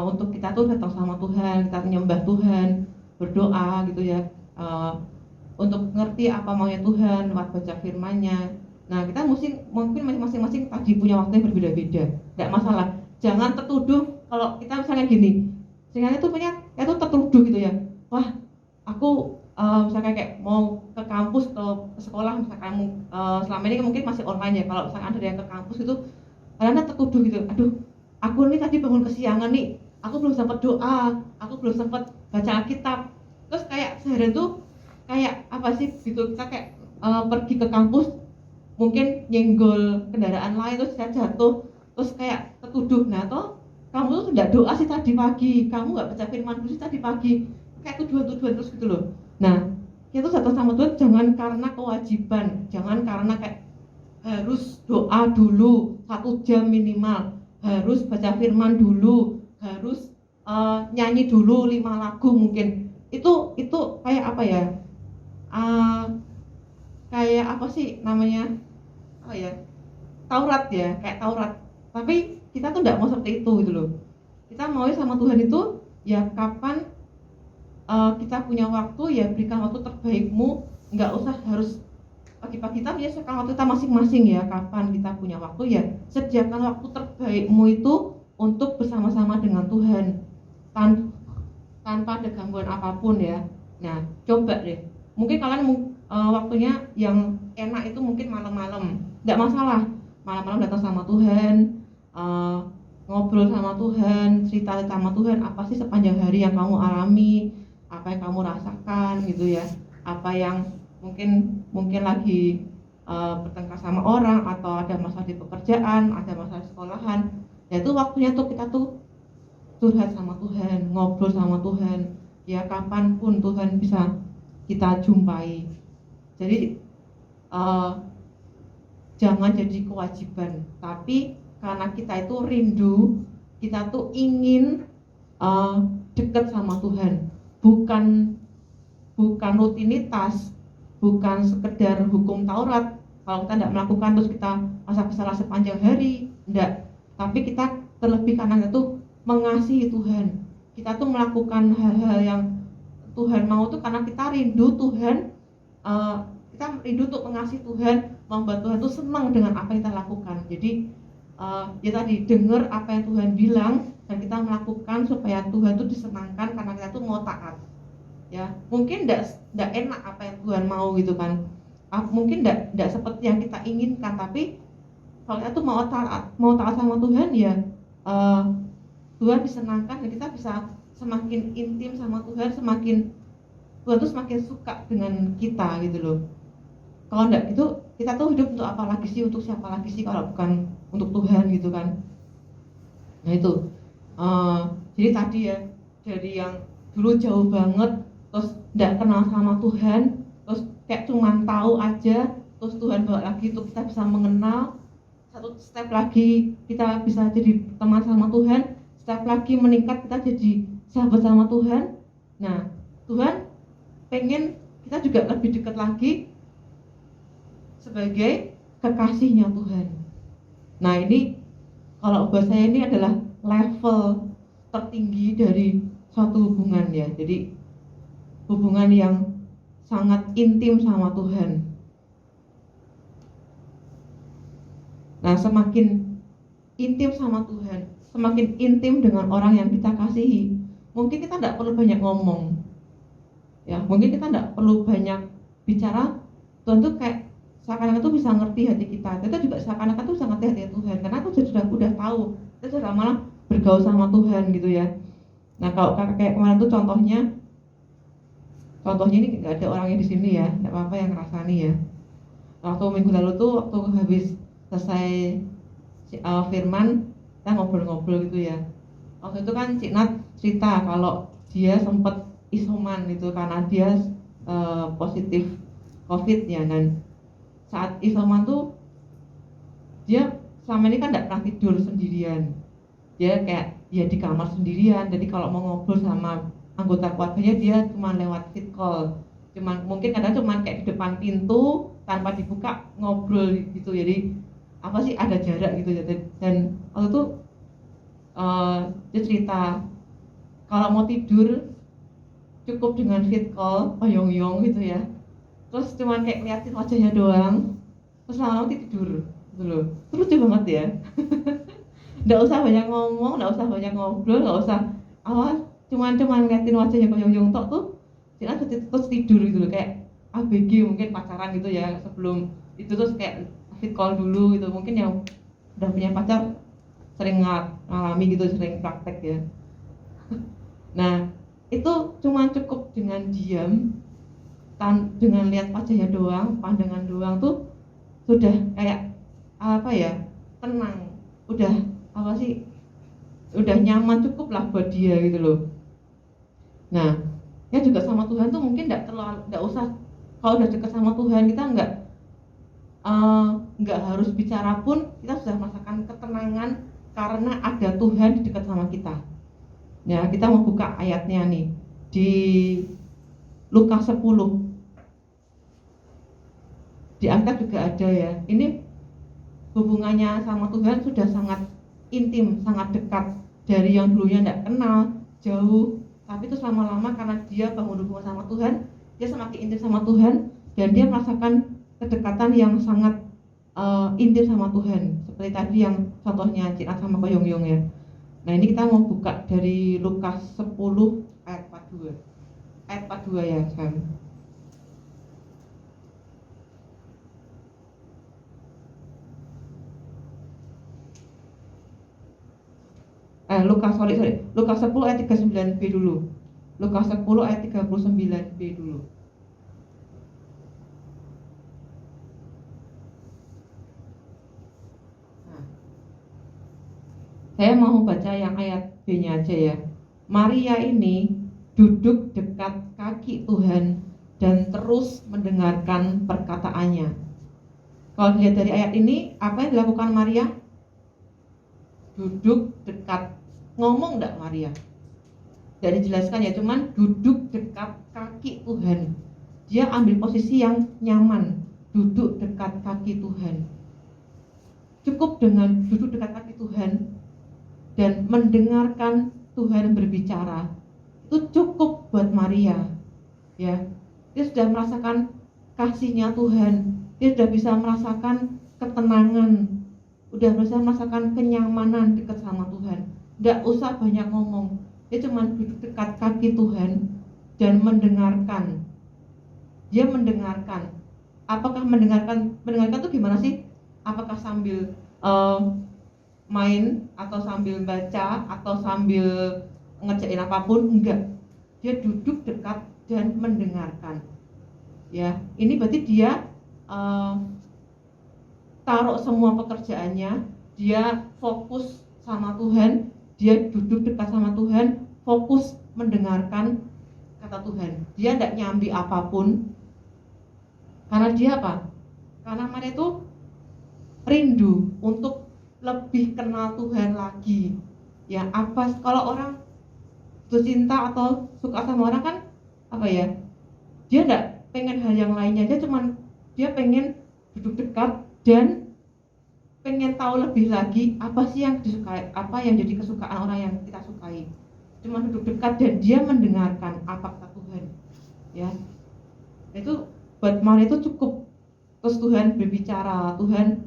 untuk kita tuh datang sama Tuhan, kita menyembah Tuhan, berdoa gitu ya, untuk ngerti apa maunya Tuhan lewat baca firman-Nya. Nah, kita mungkin masing-masing tadi punya waktu yang berbeda-beda, nggak masalah. Jangan tertuduh kalau kita misalnya gini, sehingga itu punya, itu tertuduh gitu ya. Wah, aku misalnya kayak mau ke kampus atau ke sekolah, misalkan selama ini mungkin masih online ya. Kalau misalkan ada yang ke kampus itu, kadang tertuduh gitu. Aduh, aku nih tadi bangun kesiangan nih, aku belum sempat doa, aku belum sempat baca Alkitab. Terus kayak seharian tuh kayak apa sih gitu, kita kayak pergi ke kampus mungkin nyenggol kendaraan lain terus saya jatuh, terus kayak tertuduh. Nah, toh kamu tuh tidak doa sih tadi pagi, kamu nggak baca firman sih tadi pagi, kayak tuduhan-tuduhan terus gitu loh. Nah, kita tuh datang sama Tuhan jangan karena kewajiban, jangan karena kayak harus doa dulu 1 jam minimal, harus baca firman dulu, harus nyanyi dulu 5 lagu mungkin. Itu kayak apa ya? Kayak apa sih namanya? Oh ya, Taurat ya, kayak Taurat. Tapi kita tuh tidak mau seperti itu gitu loh. Kita mau sama Tuhan itu ya kapan kita punya waktu ya berikan waktu terbaikmu, nggak usah harus pagi-pagi. Kita menyediakan waktu kita masing-masing ya. Kapan kita punya waktu ya sediakan waktu terbaikmu itu untuk bersama-sama dengan Tuhan tanpa ada gangguan apapun ya. Nah, coba deh. Mungkin kalian waktunya yang enak itu mungkin malam-malam, nggak masalah. Malam-malam datang sama Tuhan, ngobrol sama Tuhan, cerita sama Tuhan apa sih sepanjang hari yang kamu alami, apa yang kamu rasakan gitu ya, apa yang mungkin lagi bertengkar sama orang, atau ada masalah di pekerjaan, ada masalah di sekolahan. Ya itu waktunya tuh kita tuh curhat sama Tuhan, ngobrol sama Tuhan. Ya kapanpun Tuhan bisa kita jumpai. Jadi jangan jadi kewajiban, tapi karena kita itu rindu, kita tuh ingin dekat sama Tuhan, bukan rutinitas, bukan sekedar hukum Taurat. Kalau kita tidak melakukan terus kita merasa bersalah sepanjang hari, enggak. Tapi kita terlebih karena kita tuh mengasihi Tuhan, kita tuh melakukan hal-hal yang Tuhan mau tuh karena kita rindu Tuhan. Kita rindu untuk mengasihi Tuhan, membuat Tuhan tuh senang dengan apa yang kita lakukan. Jadi ya tadi dengar apa yang Tuhan bilang dan kita melakukan supaya Tuhan tuh disenangkan karena kita tuh mau taat. ya mungkin tidak enak apa yang Tuhan mau gitu kan, mungkin tidak seperti yang kita inginkan, tapi kalau kita tuh mau taat sama Tuhan ya, eh, Tuhan disenangkan dan kita bisa semakin intim sama Tuhan, Tuhan tuh semakin suka dengan kita gitu loh. Kalau enggak itu kita tuh hidup untuk apa lagi sih, untuk siapa lagi sih kalau bukan untuk Tuhan gitu kan. Nah itu jadi tadi ya, dari yang dulu jauh banget terus enggak kenal sama Tuhan, terus kayak cuman tahu aja, terus Tuhan bawa lagi untuk kita bisa mengenal, satu step lagi kita bisa jadi teman sama Tuhan, step lagi meningkat kita jadi sahabat sama Tuhan. Nah Tuhan pengen kita juga lebih dekat lagi sebagai kekasihnya Tuhan. Nah ini kalau buat saya ini adalah level tertinggi dari suatu hubungan ya. Jadi hubungan yang sangat intim sama Tuhan. Nah semakin intim sama Tuhan, semakin intim dengan orang yang kita kasihi, mungkin kita tidak perlu banyak ngomong ya, mungkin kita tidak perlu banyak bicara. Tuhan tuh kayak seakan-akan tuh bisa ngerti hati kita, kita juga seakan-akan tuh bisa ngerti hati Tuhan, karena tuh sudah tahu, kita sudah malah bergaul sama Tuhan gitu ya. Nah kalau kayak kemarin tuh contohnya ini nggak ada orangnya di sini ya, nggak apa-apa yang ngerasani ya. Waktu minggu lalu tuh waktu habis selesai firman, kita ngobrol-ngobrol gitu ya. Waktu itu kan Cik Nat cerita kalau dia sempat isoman gitu karena dia positif COVID ya. Dan saat isoman tuh dia selama ini kan tidak pernah tidur sendirian, dia kayak di kamar sendirian. Jadi kalau mau ngobrol sama anggota keluarganya dia cuma lewat vid call, mungkin kadang cuma kayak di depan pintu tanpa dibuka ngobrol gitu. Jadi apa sih, ada jarak gitu ya. Dan waktu itu dia cerita kalau mau tidur cukup dengan vid call, oyong-oyong gitu ya, terus cuman kayak ngeliatin wajahnya doang, terus lama-lama tidur gitu loh. Lucu banget ya. Nggak usah banyak ngomong, nggak usah banyak ngobrol, nggak usah cuman ngeliatin wajahnya oyong-oyong tok tuh dia terus tidur gitu loh, kayak ABG mungkin pacaran gitu ya. Sebelum itu terus kayak vid call dulu gitu, mungkin yang udah punya pacar sering ngalami gitu, sering praktek ya. Nah itu cuma cukup dengan diam, dengan lihat wajahnya doang, pandangan doang tuh sudah kayak apa ya, tenang, udah nyaman, cukup lah buat dia gitu loh. Nah ya juga sama Tuhan tuh mungkin nggak usah, kalau udah dekat sama Tuhan kita nggak harus bicara pun kita sudah merasakan ketenangan karena ada Tuhan di dekat sama kita. Ya, kita mau buka ayatnya nih di Lukas 10. Di Alkitab juga ada ya. Ini hubungannya sama Tuhan sudah sangat intim, sangat dekat. Dari yang dulunya tidak kenal, jauh, tapi itu lama-lama karena dia bangun hubungan sama Tuhan, dia semakin intim sama Tuhan dan dia merasakan kedekatan yang sangat intim sama Tuhan. Seperti tadi yang contohnya Cina sama Koyong-yong ya. Nah ini kita mau buka dari Lukas 10 ayat 42. Ayat 42 ya kan. Lukas 10 ayat 39b dulu. Lukas 10 ayat 39b dulu. Saya mau baca yang ayat B-nya aja ya. Maria ini duduk dekat kaki Tuhan dan terus mendengarkan perkataannya. Kalau dilihat dari ayat ini, apa yang dilakukan Maria? Duduk dekat. Ngomong enggak Maria? Tidak dijelaskan ya, cuman duduk dekat kaki Tuhan. Dia ambil posisi yang nyaman, duduk dekat kaki Tuhan. Cukup dengan duduk dekat kaki Tuhan dan mendengarkan Tuhan berbicara, itu cukup buat Maria ya. Dia sudah merasakan kasihnya Tuhan, dia sudah bisa merasakan ketenangan, udah bisa merasakan kenyamanan dekat sama Tuhan. Nggak usah banyak ngomong, dia cuma duduk dekat kaki Tuhan dan mendengarkan. Dia mendengarkan. Apakah mendengarkan? Mendengarkan itu gimana sih? Apakah sambil main atau sambil baca atau sambil ngerjain apapun? Enggak. Dia duduk dekat dan mendengarkan. Ya, ini berarti dia taruh semua pekerjaannya, dia fokus sama Tuhan, dia duduk dekat sama Tuhan, fokus mendengarkan kata Tuhan. Dia tidak nyambi apapun. Karena dia apa? Karena Maria itu rindu untuk lebih kenal Tuhan lagi. Ya, apa kalau orang jatuh cinta atau suka sama orang kan apa ya? Dia enggak pengen hal yang lainnya, dia pengen duduk dekat dan pengen tahu lebih lagi apa sih yang disukai, apa yang jadi kesukaan orang yang kita sukai. Cuma duduk dekat dan dia mendengarkan apa kata Tuhan. Ya. Itu buat Maria itu cukup. Terus Tuhan berbicara, Tuhan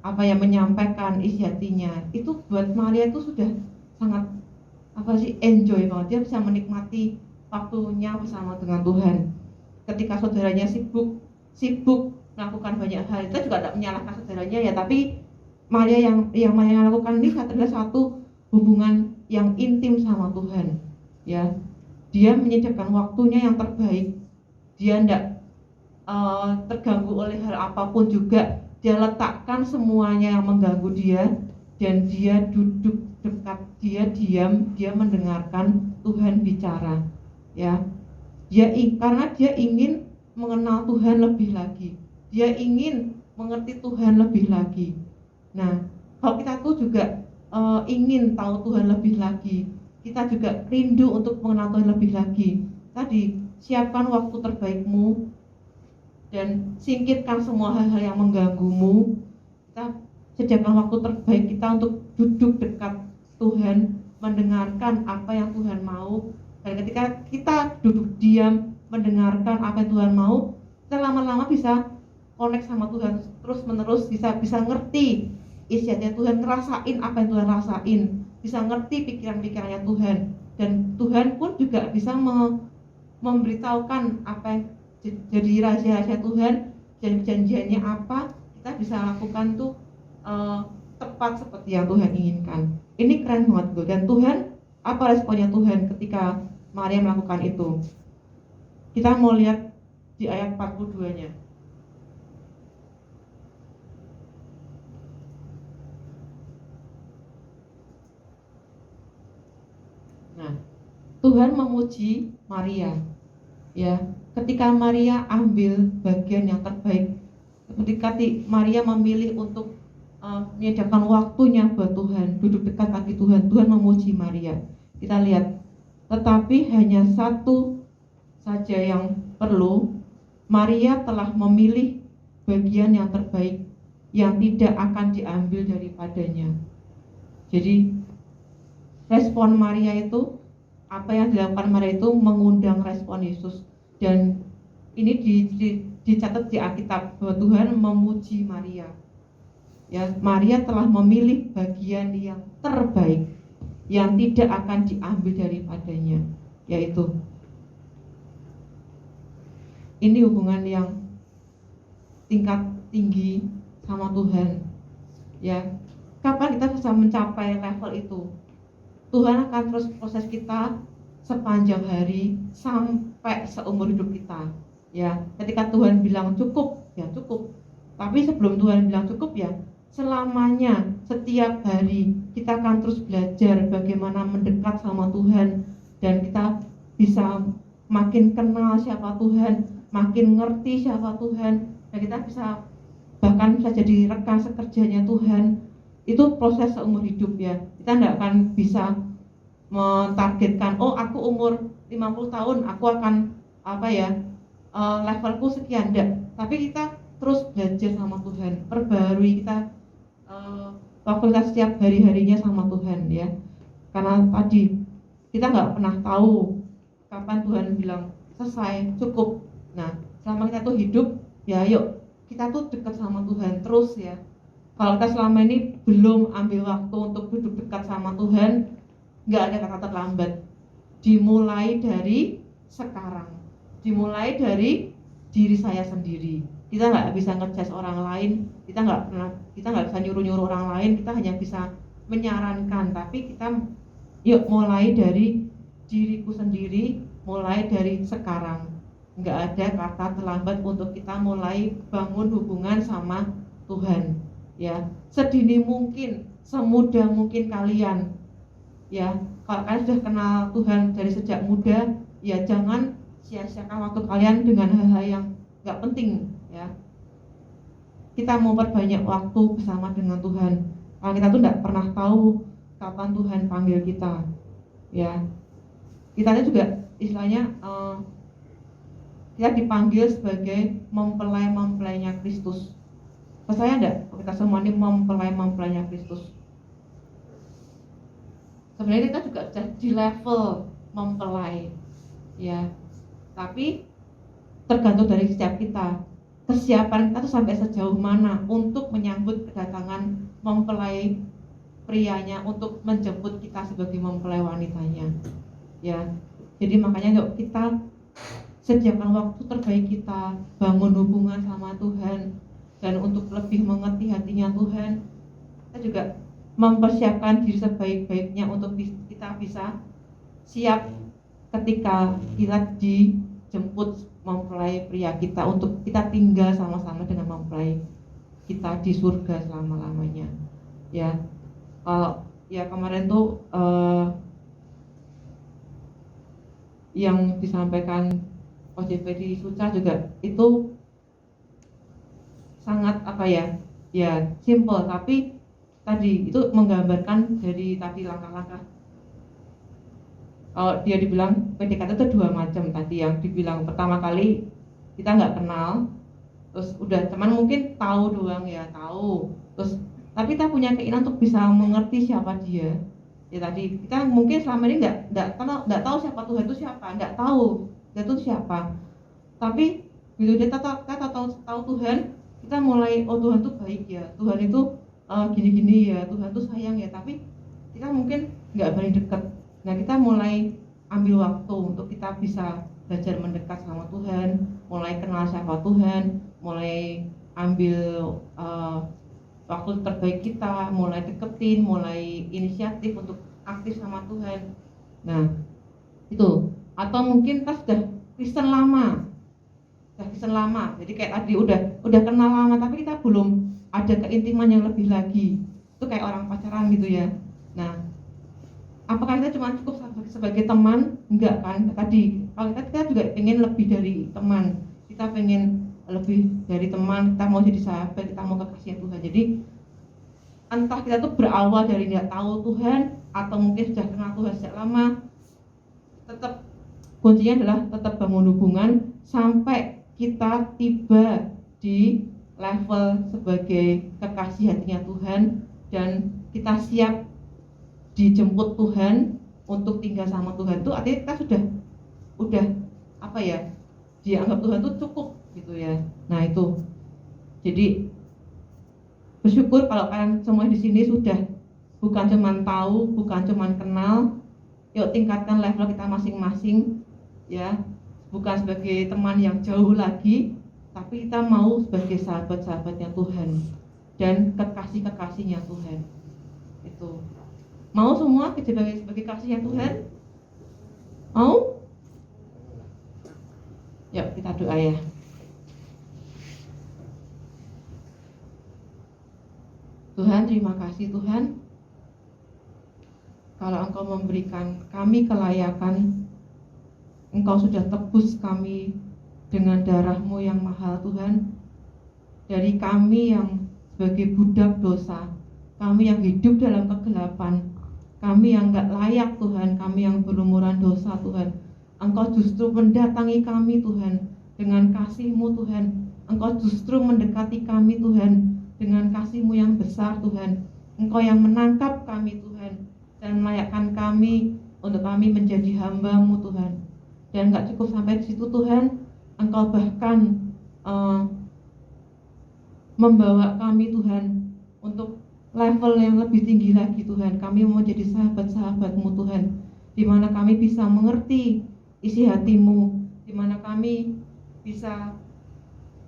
apa yang menyampaikan isi hatinya. Itu buat Maria itu sudah sangat enjoy banget. Dia bisa menikmati waktunya bersama dengan Tuhan. Ketika saudaranya sibuk melakukan banyak hal, kita juga tidak menyalahkan saudaranya ya, tapi Maria yang Maria lakukan ini adalah satu hubungan yang intim sama Tuhan. Ya, dia menyediakan waktunya yang terbaik. Dia tidak terganggu oleh hal apapun juga. Dia letakkan semuanya yang mengganggu dia dan dia duduk dekat, dia diam, dia mendengarkan Tuhan bicara. Ya, karena dia ingin mengenal Tuhan lebih lagi. Dia ingin mengerti Tuhan lebih lagi. Nah, kalau kita tuh juga ingin tahu Tuhan lebih lagi, kita juga rindu untuk mengenal Tuhan lebih lagi. Tadi, siapkan waktu terbaikmu dan singkirkan semua hal-hal yang mengganggumu. Kita sediakan waktu terbaik kita untuk duduk dekat Tuhan, mendengarkan apa yang Tuhan mau. Dan ketika kita duduk diam mendengarkan apa yang Tuhan mau, kita lama-lama bisa connect sama Tuhan terus menerus, bisa ngerti isi hatinya Tuhan, ngerasain apa yang Tuhan rasain, bisa ngerti pikiran-pikirannya Tuhan, dan Tuhan pun juga bisa memberitahukan apa yang jadi rahasia-rahasia Tuhan dan janjiannya apa, kita bisa lakukan tuh tepat seperti yang Tuhan inginkan. Ini keren banget tuh. Dan Tuhan, apa responnya Tuhan ketika Maria melakukan itu? Kita mau lihat di ayat 42-nya. Nah, Tuhan memuji Maria. Ya, ketika Maria ambil bagian yang terbaik, ketika Maria memilih untuk menyediakan waktunya buat Tuhan, duduk dekat kaki Tuhan, Tuhan memuji Maria. Kita lihat, tetapi hanya satu saja yang perlu, Maria telah memilih bagian yang terbaik yang tidak akan diambil daripadanya. Jadi respon Maria itu, apa yang dilakukan Maria itu mengundang respon Yesus. Dan ini dicatat di Alkitab bahwa Tuhan memuji Maria. Ya, Maria telah memilih bagian yang terbaik yang tidak akan diambil daripadanya, yaitu ini hubungan yang tingkat tinggi sama Tuhan. Ya, kapan kita bisa mencapai level itu? Tuhan akan terus proses kita sepanjang hari sampai seumur hidup kita. Ya, ketika Tuhan bilang cukup, ya cukup. Tapi sebelum Tuhan bilang cukup, ya selamanya, setiap hari kita akan terus belajar bagaimana mendekat sama Tuhan, dan kita bisa makin kenal siapa Tuhan, makin ngerti siapa Tuhan, dan kita bisa bahkan bisa jadi rekan sekerjanya Tuhan. Itu proses seumur hidup ya. Kita tidak akan bisa mentargetkan, oh aku umur 50 tahun aku akan levelku sekian, enggak. Tapi kita terus belajar sama Tuhan, perbarui kita waktu kita setiap hari-harinya sama Tuhan ya. Karena tadi kita nggak pernah tahu kapan Tuhan bilang selesai, cukup. Nah, selama kita tuh hidup, ya yuk kita tuh dekat sama Tuhan terus ya. Kalau kita selama ini belum ambil waktu untuk duduk dekat sama Tuhan, nggak ada kata terlambat. dimulai dari sekarang, dimulai dari diri saya sendiri. Kita nggak bisa ngejudge orang lain, kita nggak bisa nyuruh orang lain, kita hanya bisa menyarankan. Tapi kita yuk mulai dari diriku sendiri, mulai dari sekarang. Nggak ada kata terlambat untuk kita mulai bangun hubungan sama Tuhan. Ya, sedini mungkin, semudah mungkin kalian. Ya, kalau kalian sudah kenal Tuhan dari sejak muda, ya jangan sia-siakan waktu kalian dengan hal-hal yang nggak penting. Ya, kita mau perbanyak waktu bersama dengan Tuhan. Kalau kita tuh nggak pernah tahu kapan Tuhan panggil kita. Ya, kita juga istilahnya kita dipanggil sebagai mempelai-mempelainya Kristus. Percaya enggak? Kita semua ini mempelai-mempelainya Kristus. Sebenarnya kita juga sudah di level mempelai, ya. Tapi tergantung dari setiap kita, kesiapan kita tuh sampai sejauh mana untuk menyambut kedatangan mempelai prianya, untuk menjemput kita sebagai mempelai wanitanya. Ya, jadi makanya yuk kita sediakan waktu terbaik kita, bangun hubungan sama Tuhan, dan untuk lebih mengerti hatinya Tuhan, kita juga mempersiapkan diri sebaik-baiknya untuk kita bisa siap ketika kita dijemput mempelai pria kita, untuk kita tinggal sama-sama dengan mempelai kita di surga selama-lamanya. Ya, kalau ya kemarin tuh yang disampaikan OJP di Suca juga itu sangat ya simple, tapi tadi itu menggambarkan dari tadi langkah-langkah. Kalau dia dibilang PDKT itu dua macam, tadi yang dibilang pertama kali kita nggak kenal, terus udah teman mungkin tahu doang, ya tahu, terus tapi kita punya keinginan untuk bisa mengerti siapa dia. Ya tadi kita mungkin selama ini nggak tahu siapa Tuhan itu siapa, nggak tahu dia itu siapa. Tapi begitu kita tahu Tuhan, kita mulai, oh Tuhan itu baik ya, Tuhan itu gini-gini ya, Tuhan itu sayang ya. Tapi kita mungkin nggak berani dekat. Nah, kita mulai ambil waktu untuk kita bisa belajar mendekat sama Tuhan, mulai kenal siapa Tuhan, mulai ambil waktu terbaik kita, mulai deketin, mulai inisiatif untuk aktif sama Tuhan. Nah, itu. Atau mungkin kita sudah Kristen lama, jadi kayak tadi udah kenal lama, tapi kita belum ada keintiman yang lebih lagi. Itu kayak orang pacaran gitu ya. Nah, apakah kita cuma cukup sebagai teman? Enggak kan? Tadi kalau kita juga pengen lebih dari teman, kita pengen lebih dari teman, kita mau jadi sahabat, kita mau kekasih Tuhan. Jadi entah kita tuh berawal dari nggak tahu Tuhan atau mungkin sudah kenal Tuhan sejak lama, tetap kuncinya adalah tetap bangun hubungan sampai kita tiba di level sebagai kekasih hatinya Tuhan, dan kita siap dijemput Tuhan untuk tinggal sama Tuhan. Itu artinya kita udah dianggap Tuhan itu cukup gitu ya. Nah, itu jadi bersyukur kalau kalian semua di sini sudah bukan cuma tahu, bukan cuma kenal. Yuk tingkatkan level kita masing-masing ya, bukan sebagai teman yang jauh lagi, tapi kita mau sebagai sahabat-sahabatnya Tuhan dan kekasih-kekasihnya Tuhan. Itu mau semua sebagai kasihnya Tuhan? Mau? Yuk kita doa ya. Tuhan, terima kasih Tuhan, kalau Engkau memberikan kami kelayakan, Engkau sudah tebus kami dengan darah-Mu yang mahal Tuhan. Dari kami yang sebagai budak dosa, kami yang hidup dalam kegelapan, kami yang gak layak Tuhan, kami yang berlumuran dosa Tuhan, Engkau justru mendatangi kami Tuhan dengan kasih-Mu Tuhan. Engkau justru mendekati kami Tuhan dengan kasih-Mu yang besar Tuhan. Engkau yang menangkap kami Tuhan dan melayakkan kami untuk kami menjadi hamba-Mu Tuhan. Dan gak cukup sampai di situ Tuhan, Engkau bahkan membawa kami Tuhan untuk level yang lebih tinggi lagi Tuhan. Kami mau jadi sahabat-sahabat-Mu Tuhan. di mana kami bisa mengerti isi hati-Mu, di mana kami bisa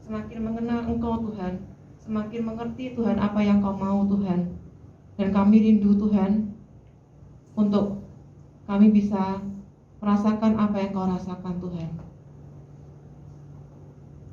semakin mengenal Engkau Tuhan, semakin mengerti Tuhan apa yang Kau mau Tuhan. Dan kami rindu Tuhan untuk kami bisa merasakan apa yang Kau rasakan Tuhan.